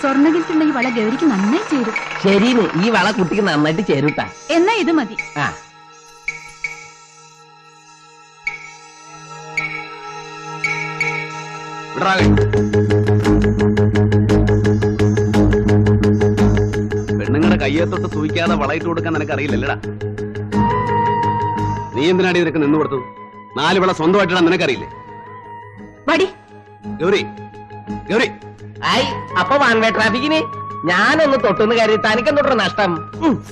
സ്വർണ്ണഗിൽറ്റുള്ള ഈ വള ഗൗരിക്ക് നന്നായി ചേരും. ശരിന്ന്, ഈ വള കുട്ടിക്ക് നന്നായിട്ട് ചേരൂട്ടാ. എന്നാ ഇത് മതി. ആ പെണ്ണുങ്ങളുടെ കയ്യെത്തൊട്ട് സൂയിക്കാതെ വളയിട്ട് കൊടുക്കാൻ നിനക്ക് അറിയില്ലല്ലടാ. നീ എന്തിനാടി നിനക്ക് നിന്ന് കൊടുത്തത്? 4 വള സ്വന്തമായിട്ടാ നിനക്കറിയില്ലേ? ഗൗരി, ഗൗരി, ആയി. അപ്പൊ വൺ വേ ട്രാഫിക്കിന് ഞാനൊന്ന് തൊട്ടുന്ന് കയറി തനിക്കെന്തോട്ട നഷ്ടം?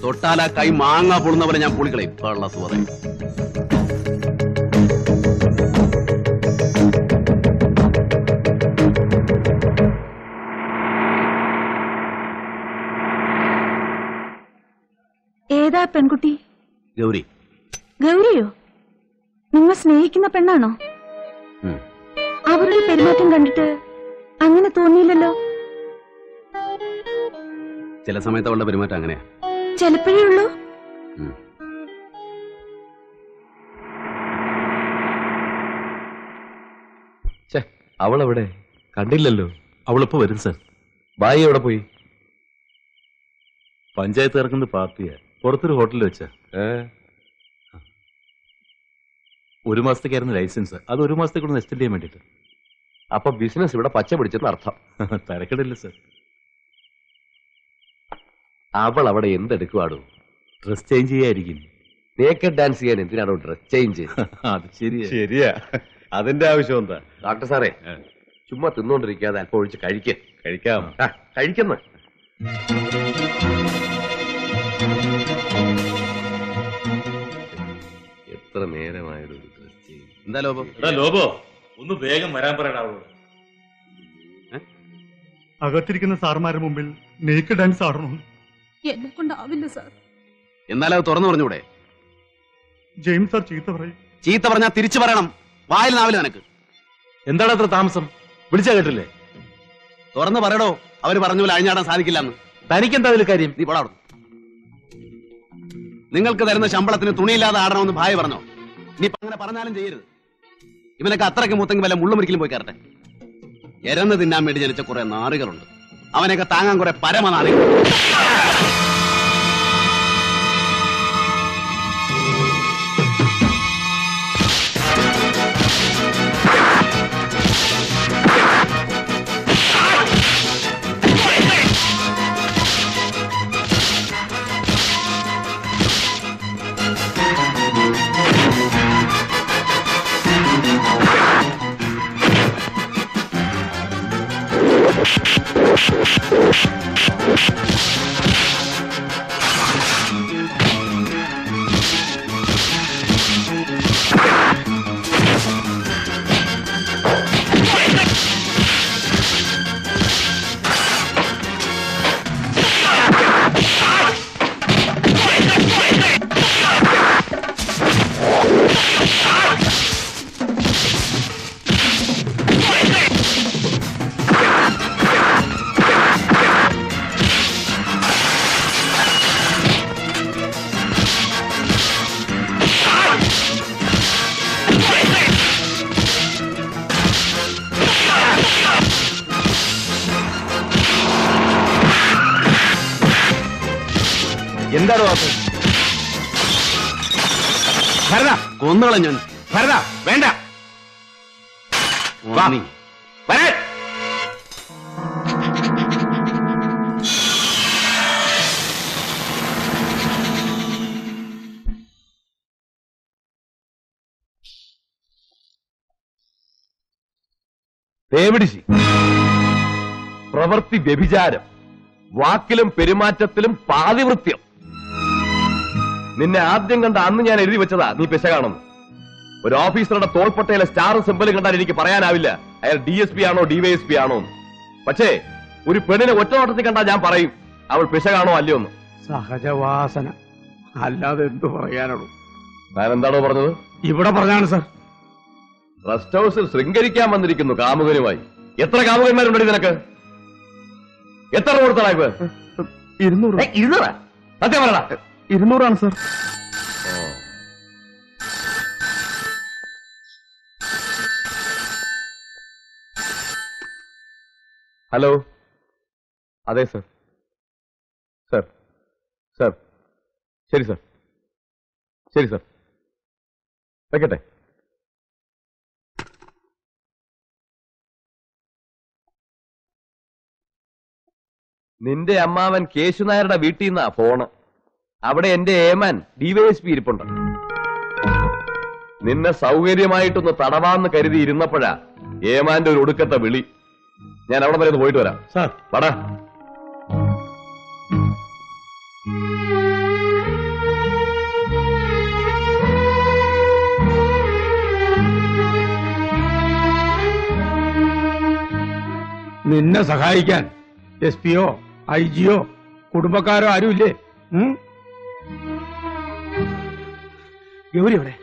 തൊട്ടാലാ കൈ മാങ്ങ പൊളുന്നവരെ ഞാൻ പൊളിക്കളയും. കള്ളസ് പറയും. ഏതാ പെൺകുട്ടി? ഗൗരി. ഗൗരിയോ? നിങ്ങൾ സ്നേഹിക്കുന്ന പെണ്ണാണോ? അവരുടെ പെരുമാറ്റം കണ്ടിട്ട് അങ്ങനെ തോന്നിയില്ലല്ലോ. ചില സമയത്ത് അവളുടെ പെരുമാറ്റം അങ്ങനെയാ. ചിലപ്പോഴേ ഉള്ളൂ. അവളെവിടെ? കണ്ടില്ലല്ലോ. അവളിപ്പോ വരും സാർ. ബായി എവിടെ പോയി? പഞ്ചായത്ത് ഇറക്കുന്ന പാർട്ടിയാ. പുറത്തൊരു ഹോട്ടലിൽ വെച്ചാ. 1 മാസത്തേക്കായിരുന്നു ലൈസൻസ്. അത് 1 മാസത്തേക്കൂടെ എക്സ്റ്റെൻഡ് ചെയ്യാൻ വേണ്ടിട്ട്. അപ്പൊ ബിസിനസ് ഇവിടെ പച്ച പിടിച്ചെന്ന് അർത്ഥം. തരക്കടില്ല സാർ. അവൾ അവിടെ എന്തെടുക്കുവാടോ? ഡ്രസ് ചേഞ്ച് ചെയ്യായിരിക്കും. നേക്കഡ് ഡാൻസ് ചെയ്യാൻ എന്തിനാണോ ഡ്രസ് ചേഞ്ച്? അത് ശരിയാ. അതിന്റെ ആവശ്യം എന്താ? ഡോക്ടർ സാറേ, ചുമ്മാ തിന്നുകൊണ്ടിരിക്കാതെ അല്പം ഒഴിച്ച് കഴിക്കാം. കഴിക്കുന്ന എത്ര നേരമായൊരു ഡ്രസ് ചേഞ്ച്. എന്താ ലോപം? ലോബോ, ഒന്ന് വേഗം വരാൻ പറയടാവോ. അകത്തിരിക്കുന്ന സാർമാരുടെ മുമ്പിൽ നേക്കഡ് ഡാൻസ് ആടണം. എന്നെ കൊണ്ടാവില്ല സാർ. എന്നാലും അത് തുറന്നു പറഞ്ഞൂടെ? ജെയിംസ് സാർ ചീത്ത പറയും. ചീത്ത പറഞ്ഞാൽ തിരിച്ചു പറയണം. വായിൽ നാവില്ല നിനക്ക്. എന്താണ് അത്ര താമസം? വിളിച്ചാ കേട്ടില്ലേ? തുറന്നു പറയടോ. അവര് പറഞ്ഞ പോലെ അഴിഞ്ഞാടാൻ സാധിക്കില്ലെന്ന്. തനിക്കെന്താ അതിൽ കാര്യം? നീ പടാ. നിങ്ങൾക്ക് തരുന്ന ശമ്പളത്തിന് തുണിയില്ലാതെ ആടണമെന്ന് ഭാര്യ പറഞ്ഞോ? നീ അങ്ങനെ പറഞ്ഞാലും ചെയ്യരുത്. ഇവനൊക്കെ അത്രയ്ക്ക് മൂത്തെങ്കിൽ വല്ല മുള്ളുമുറിക്കലും പോയി കയറട്ടെ. എരന്ന് തിന്നാൻ വേണ്ടി ജനിച്ച കുറെ നാറുകളുണ്ട്. അവനെയൊക്കെ താങ്ങാൻ കുറെ പരമനാറികൾ. എന്താണ് വാക്ക്? ഭരത കൊന്നുകള ഞാൻ. ഭരത വേണ്ട. തേവിടിശി, പ്രവൃത്തി വ്യഭിചാരം, വാക്കിലും പെരുമാറ്റത്തിലും പാതിവൃത്യം. നിന്നെ ആദ്യം കണ്ട അന്ന് ഞാൻ എഴുതി വെച്ചതാ നീ പിശകാണെന്ന്. ഒരു ഓഫീസറുടെ തോൾപ്പട്ടയിലെ സ്റ്റാർ സിമ്പൽ കണ്ടാൽ എനിക്ക് പറയാനാവില്ല അയാൾ DSP ആണോ DYSP ആണോ എന്ന്. പക്ഷേ ഒരു പെണ്ണിനെ ഒറ്റ നോട്ടത്തിൽ കണ്ടാൽ ഞാൻ പറയും അവൾ പിശകാണോ അല്ലയോ എന്ന്. സഹജവാസന, അല്ലാതെ എന്തു പറയാനുള്ളൂ. ഞാൻ എന്താണോ പറഞ്ഞത്? ഇവിടെ പറഞ്ഞാണ് സാർ. റെസ്റ്റ് ഹൗസിൽ ശൃംഗരിക്കാൻ വന്നിരിക്കുന്നു കാമുകനുമായി. എത്ര കാമുകന്മാരുണ്ടടി നിനക്ക്? എത്ര കൊടുത്തടാ ഇപ്പൊ? 200. 200? സത്യം പറയടാ. 200 സാർ. ഹലോ, അതെ സർ. സർ സർ ശരി സർ. ശരി സർ, വെക്കട്ടെ. നിന്റെ അമ്മാവൻ കേശുനായരുടെ വീട്ടിൽ നിന്നാ ഫോണ്. അവിടെ എന്റെ ഏമാൻ ഡിവൈഎസ്പി ഇരിപ്പുണ്ട്. നിന്നെ സൗകര്യമായിട്ടൊന്ന് തടവാന്ന് കരുതി ഇരുന്നപ്പോഴാ ഏമാന്റെ ഒരു ഒടുക്കത്തെ വിളി. ഞാൻ അവിടെ വരെ ഒന്ന് പോയിട്ട് വരാം. സാർ പടാ. നിന്നെ സഹായിക്കാൻ SP-യോ IG-യോ കുടുംബക്കാരോ ആരുമില്ലേ? ഗൗരി എവിടെ?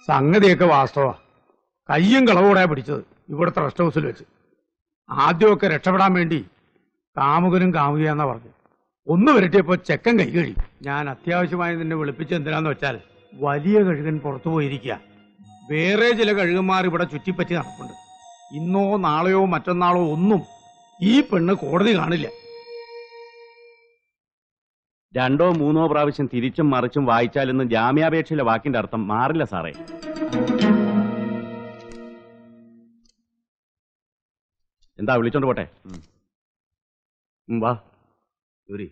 സംഗതിയൊക്കെ വാസ്തവ. കയ്യും കളവോടെ പിടിച്ചത് ഇവിടുത്തെ റെസ്റ്റ് ഹൗസിൽ വെച്ച്. ആദ്യമൊക്കെ രക്ഷപ്പെടാൻ വേണ്ടി കാമുകനും കാമുകയാന്നാ പറഞ്ഞു. ഒന്ന് വരട്ടിയപ്പോ ചെക്കൻ കൈ കഴി. ഞാൻ അത്യാവശ്യമായി നിന്നെ വിളിപ്പിച്ച് എന്തിനാന്ന് വെച്ചാൽ വലിയ കഴുകൻ പുറത്തു പോയിരിക്കുക. വേറെ ചില കഴുകന്മാർ ഇവിടെ ചുറ്റിപ്പറ്റി നടപ്പുണ്ട്. ഇന്നോ നാളെയോ മറ്റന്നാളോ ഒന്നും ഈ പെണ്ണ് കോടതി കാണില്ല. 2 or 3 പ്രാവശ്യം തിരിച്ചും മറിച്ചും വായിച്ചാലൊന്നും ജാമ്യാപേക്ഷയിലെ വാക്കിന്റെ അർത്ഥം മാറില്ല സാറേ. എന്താ വിളിച്ചോണ്ട് പോട്ടെ? വാ ഗൗരി.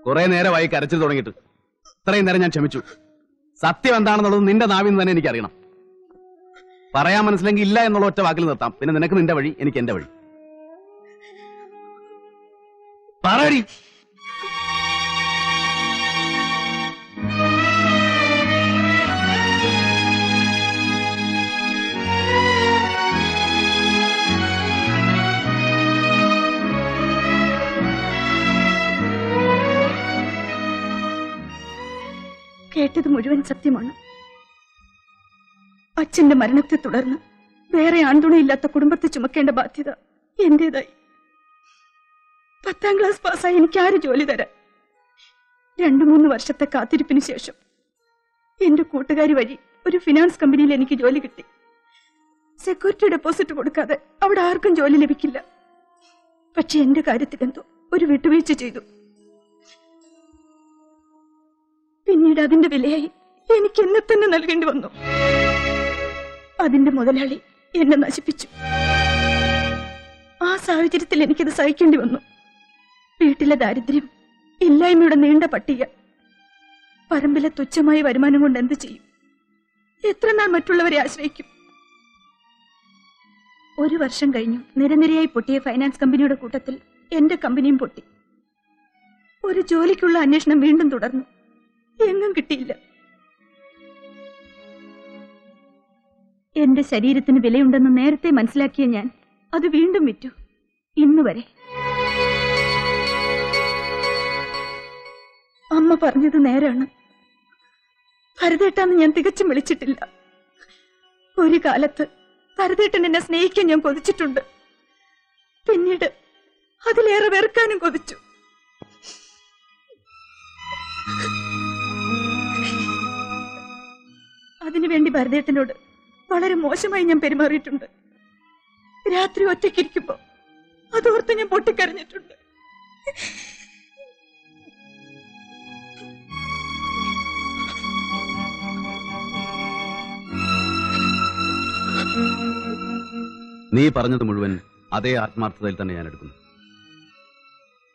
കുറെ നേരമായി കരച്ചിൽ തുടങ്ങിയിട്ട്. ഇത്രയും നേരം ഞാൻ ക്ഷമിച്ചു. സത്യം എന്താണെന്നുള്ളത് നിന്റെ നാവിൽ നിന്ന് തന്നെ എനിക്കറിയണം. പറയാൻ മനസ്സിലെങ്കിൽ ഇല്ല എന്നുള്ള ഒറ്റ വാക്കിൽ നിർത്താം. പിന്നെ നിനക്ക് നിന്റെ വഴി, എനിക്ക് എന്റെ വഴി. പറയടി. കേട്ടത് മുഴുവൻ സത്യമാണ്. അച്ഛന്റെ മരണത്തെ തുടർന്ന് വേറെ ആൺതുണയില്ലാത്ത കുടുംബത്തെ ചുമക്കേണ്ട ബാധ്യത എന്റേതായി. 10ാം ക്ലാസ് പാസ്സായി എനിക്ക് ആര് ജോലി തരാൻ? 2-3 വർഷത്തെ കാത്തിരിപ്പിന് ശേഷം എന്റെ കൂട്ടുകാരി വഴി ഒരു ഫിനാൻസ് കമ്പനിയിൽ എനിക്ക് ജോലി കിട്ടി. സെക്യൂരിറ്റി ഡെപ്പോസിറ്റ് കൊടുക്കാതെ അവിടെ ആർക്കും ജോലി ലഭിക്കില്ല. പക്ഷെ എന്റെ കാര്യത്തിൽ എന്തോ ഒരു വിട്ടുവീഴ്ച ചെയ്തു. പിന്നീട് അതിന്റെ വിലയായി എനിക്ക് എന്നെ തന്നെ നൽകേണ്ടി വന്നു. അതിന്റെ മുതലാളി എന്നെ നശിപ്പിച്ചു. ആ സാഹചര്യത്തിൽ എനിക്കത് സഹിക്കേണ്ടി വന്നു. വീട്ടിലെ ദാരിദ്ര്യം, ഇല്ലായ്മയുടെ നീണ്ട പട്ടിക, പറമ്പിലെ തുച്ഛമായ വരുമാനം കൊണ്ട് എന്ത് ചെയ്യും? എത്ര നാൾ മറ്റുള്ളവരെ ആശ്രയിക്കും? 1 വർഷം കഴിഞ്ഞു നിരനിരയായി പൊട്ടിയ ഫൈനാൻസ് കമ്പനിയുടെ കൂട്ടത്തിൽ എന്റെ കമ്പനിയും പൊട്ടി. ഒരു ജോലിക്കുള്ള അന്വേഷണം വീണ്ടും തുടർന്നു. എങ്ങും കിട്ടിയില്ല. എന്റെ ശരീരത്തിന് വിലയുണ്ടെന്ന് നേരത്തെ മനസ്സിലാക്കിയ ഞാൻ അത് വീണ്ടും വിറ്റു. ഇന്ന് വരെ അമ്മ പറഞ്ഞത് നേരാണ്. ഭരതേട്ടാന്ന് ഞാൻ തികച്ചും വിളിച്ചിട്ടില്ല. ഒരു കാലത്ത് ഭരതേട്ടൻ എന്നെ സ്നേഹിക്കാൻ ഞാൻ കൊതിച്ചിട്ടുണ്ട്. പിന്നീട് അതിലേറെ വെറുക്കാനും കൊതിച്ചു. അതിനുവേണ്ടി ഭരതേട്ടനോട് വളരെ മോശമായി ഞാൻ പെരുമാറിയിട്ടുണ്ട്. രാത്രി ഒറ്റയ്ക്കിരിക്കുമ്പോ അതോർത്ത് ഞാൻ പൊട്ടിക്കരഞ്ഞിട്ടുണ്ട്. നീ പറഞ്ഞത് മുഴുവൻ അതേ ആത്മാർത്ഥതയിൽ തന്നെ ഞാൻ എടുക്കുന്നു.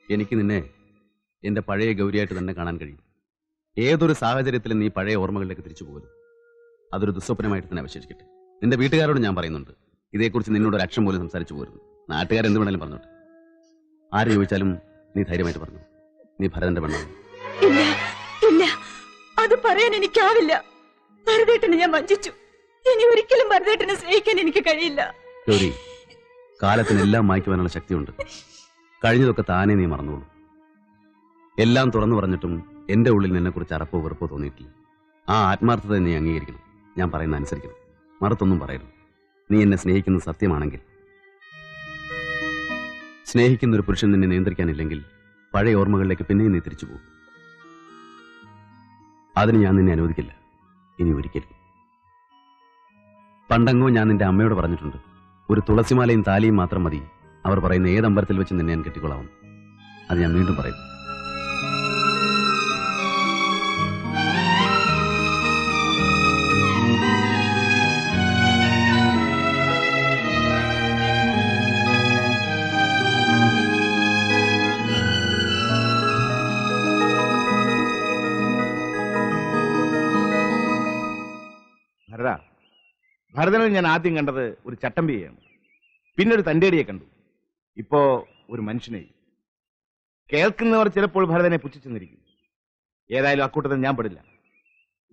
എനിക്ക് നിന്നെ എന്റെ പഴയ ഗൗരിയായിട്ട് തന്നെ കാണാൻ കഴിയും. ഏതൊരു സാഹചര്യത്തിലും നീ പഴയ ഓർമ്മകളിലേക്ക് തിരിച്ചു പോകരുത്. അതൊരു ദുസ്വപ്നമായിട്ട് തന്നെ അവശേഷിക്കട്ടെ. നിന്റെ വീട്ടുകാരോട് ഞാൻ പറയുന്നുണ്ട്, ഇതേക്കുറിച്ച് നിന്നോട് ഒരു അക്ഷരം പോലും സംസാരിച്ചു പോരുന്നു. നാട്ടുകാരെന്ത് വേണേലും പറഞ്ഞോട്ടെ. ആര് ചോദിച്ചാലും നീ ധൈര്യമായിട്ട് പറഞ്ഞു, നീ ഭരതന്റെ പെണ്ണാണ്. ഇല്ല ഇല്ല, അത് പറയാൻ എനിക്കാവില്ല. ഭരതേട്ടനെ ഞാൻ വഞ്ചിച്ചു. ഇനി ഒരിക്കലും ഭരതേട്ടനെ സ്നേഹിക്കാൻ എനിക്ക് കഴിയില്ല. ഗൗരി, കാലത്തിനെല്ലാം മായ്ക്കുവാനുള്ള ശക്തിയുണ്ട്. കഴിഞ്ഞതൊക്കെ താനേ നീ മറന്നോളൂ. എല്ലാം തുറന്നു പറഞ്ഞിട്ടും എന്റെ ഉള്ളിൽ നിന്നെക്കുറിച്ച് അറപ്പോ വെറുപ്പോ തോന്നിയിട്ടില്ല. ആ ആത്മാർത്ഥത നീ അംഗീകരിക്കണം. ഞാൻ പറയുന്ന അനുസരിക്കണം. മറുത്തൊന്നും പറയരുത്. നീ എന്നെ സ്നേഹിക്കുന്നത് സത്യമാണെങ്കിൽ. സ്നേഹിക്കുന്ന ഒരു പുരുഷൻ നിന്നെ നിയന്ത്രിക്കാനില്ലെങ്കിൽ പഴയ ഓർമ്മകളിലേക്ക് പിന്നെയും നീ തിരിച്ചു പോകും. അതിന് ഞാൻ നിന്നെ അനുവദിക്കില്ല, ഇനി ഒരിക്കലും. പണ്ടെങ്ങോ ഞാൻ നിന്റെ അമ്മയോട് പറഞ്ഞിട്ടുണ്ട്, ഒരു തുളസിമാലയും താലിയും മാത്രം മതി അവർ പറയുന്ന ഏത് അമ്പലത്തിൽ വെച്ച് നിന്നെ ഞാൻ കെട്ടിക്കൊള്ളാവും. അത് ഞാൻ വീണ്ടും പറയും. ഭരതനിൽ ഞാൻ ആദ്യം കണ്ടത് ഒരു ചട്ടമ്പിയെയാണ്, പിന്നെ ഒരു തന്റേടിയെ കണ്ടു, ഇപ്പോ ഒരു മനുഷ്യനെ. കേൾക്കുന്നവർ ചിലപ്പോൾ ഭരതനെ പുച്ഛിച്ചെന്നിരിക്കും. ഏതായാലും അക്കൂട്ടത്തിൽ ഞാൻ പെടില്ല.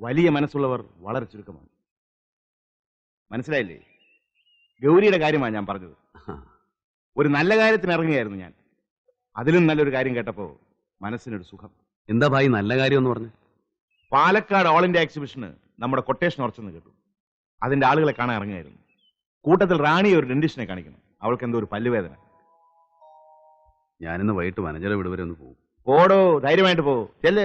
വലിയ മനസ്സുള്ളവർ വളരെ ചുരുക്കമാണ്. മനസ്സിലായില്ലേ? ഗൗരിയുടെ കാര്യമാണ് ഞാൻ പറഞ്ഞത്. ഒരു നല്ല കാര്യത്തിന് ഇറങ്ങിയായിരുന്നു ഞാൻ. അതിലും നല്ലൊരു കാര്യം കേട്ടപ്പോ മനസ്സിനൊരു സുഖം. എന്താ ഭായി നല്ല കാര്യം എന്ന് പറഞ്ഞു? പാലക്കാട് ഓൾ ഇന്ത്യ എക്സിബിഷന് നമ്മുടെ കൊട്ടേഷൻ ഉറച്ചെന്ന് കേട്ടു. അതിന്റെ ആളുകളെ കാണാൻ ഇറങ്ങിയായിരുന്നു. കൂട്ടത്തിൽ റാണി ഒരു ഡെന്റിസ്റ്റിനെ കാണിക്കണം. അവൾക്ക് എന്തോ ഒരു പല്ലുവേദന. ഞാനിന്ന് വൈകിട്ട് വനജയുടെ വീട് വരെ ഒന്ന് പോകും. പോടോ, ധൈര്യമായിട്ട് പോ. ചെല്ല്.